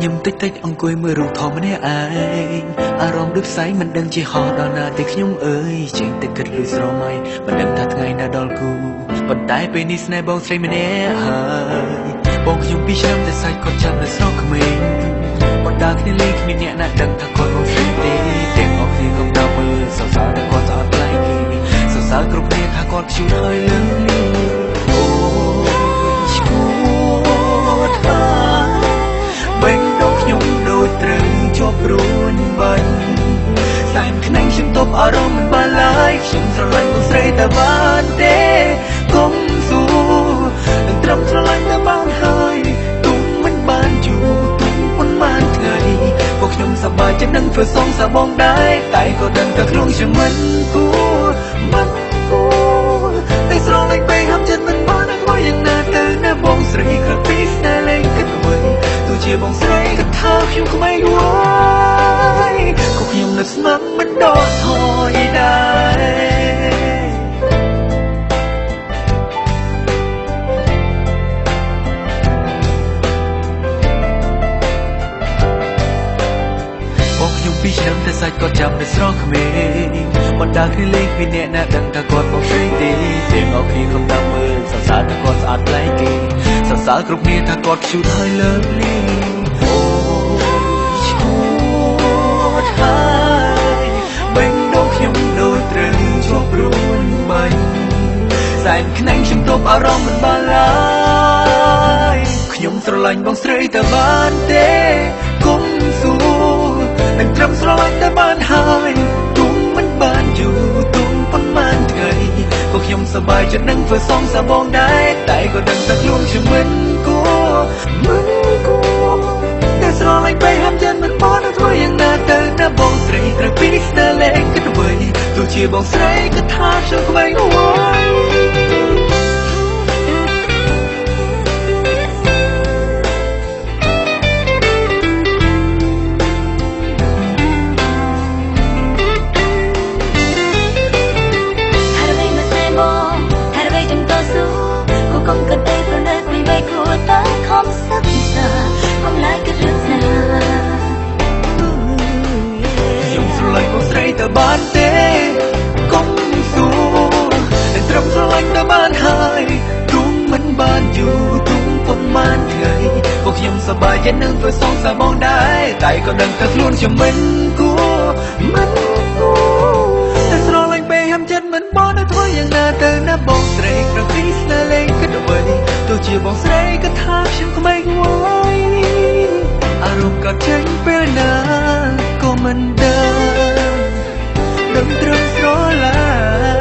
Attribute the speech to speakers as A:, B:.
A: ញឹមតិចអង្គុយមើលរូបថតម្នាក់ឯងអារម្មណ៍ដូចផ្សែងមិនដឹងជាហោះដល់ណាទេខ្ញុំអើយចេញទៅគិតលួចស្រមៃមិនដឹងថាថ្ងៃណាដល់គូប៉ុន្តែពេលនេះស្នេហ៍បងស្រីម្នាក់ហើយបងខ្ញុំពីឆ្នាំតែសាច់គាត់ចាំនៅស្រកក្មេងបណ្ដាគ្នាលេងគ្មានអ្នកណាដឹងថាគាត់បងស្រីទេទាំងអស់គ្នាក៏តាមមើលសរសើរតែគាត់ស្អាតប្លែកគេសរសើរគ្រប់គ្នាថាគាត់ខ្ជូតហើយលើអូឈួតបែងដងខ្ញុំដូចត្រឹងជាប់រួញបាញ់សែនខ្នែងខ្ញុំទប់អារម្មណ៍មិនបានឡើយខ្ញុំស្រឡាញ់បងស្រីតែបានទេកុំសួរនឹងត្រឹមស្រឡាញ់តែបានហើយទុំមិនបានជួទុំមិនបានថ្ងៃពួកខ្ញុំសប្បាយចិត្តនឹងធ្វើសងសាបងដែរតែក៏ដឹងថាខ្លួនខ្ញុំមិនគួរតែស្រឡាញ់ពេលហាំចិត្តមិនបានធ្វើយ៉ាងណាទៅណាបងស្រីក្រពីស្នេហ៍លេងគិតអ្វីទោះជាបងស្រីក៏ថាខ្ញុំក្មេងវ៉ៃក៏ខ្ញុំនៅស្មាំមិនដកថយដែរបងខ្ញុំពីឆ្នាំតែសាច់គាត់ចាំនៅស្រកក្មេងបណ្ដាគ្នាលេងពីអ្នកណាដឹងថាគាត់បងស្រីទេទាំងអស់គ្នាខំតាមមើលសរសើរថាគាត់ស្អាតប្លែកគេសរសើរគ្រប់គ្នាថាគាត់ខ្ជូតហើយលើកលីអូឈួតហើយបែងដងខ្ញុំដូចត្រឹងជាប់រួញបាញ់សែនខ្នែងខ្ញុំទប់អារម្មណ៍មិនបានឡើយខ្ញុំស្រឡាញ់បងស្រីតែបានទេគុំសួរនឹងត្រឹមស្រឡាញ់តែបានហើយទុំមិនបានយូរទុំប៉ុន្មានថ្ងៃពួកខ្ញុំសប្បាយចិត្តនឹងធ្វើសងសាបងដែរតែក៏ដឹងថាខ្លួនខ្ញុំមិនគួរតែស្រឡាញ់ពេលហាំចិត្តមិនបានធ្វើយ៉ាងណាទៅណាបងស្រីត្រូវពីស្នេហ៍លេងគិតអ្វីទោះជាបងស្រីក៏ថាខ្ញុំក្មេងវ៉ៃតែបានទេកុំសួរតែត្រឹមស្រឡាញ់តែបានហើយទុំមិនបានយូរទុំប៉ុន្មានថ្ងៃពួកខ្ញុំសប្បាយចិត្តនឹងធ្វើសងសាបងដែរតែក៏ដឹងថាខ្លួនខ្ញុំមិនគួរតែស្រឡាញ់ពេលហាំចិត្តមិនបានធ្វើយ៉ាងណាទៅណាបងស្រីក្រពីស្នេហ៍លេងគិតអ្វីទោះជាបងស្រីក៏ថាខ្ញុំក្មេងវ៉ៃអារម្មណ៍ក៏ចេញពេលណាក៏មិនដឹងត្រឹមស្រឡាញ់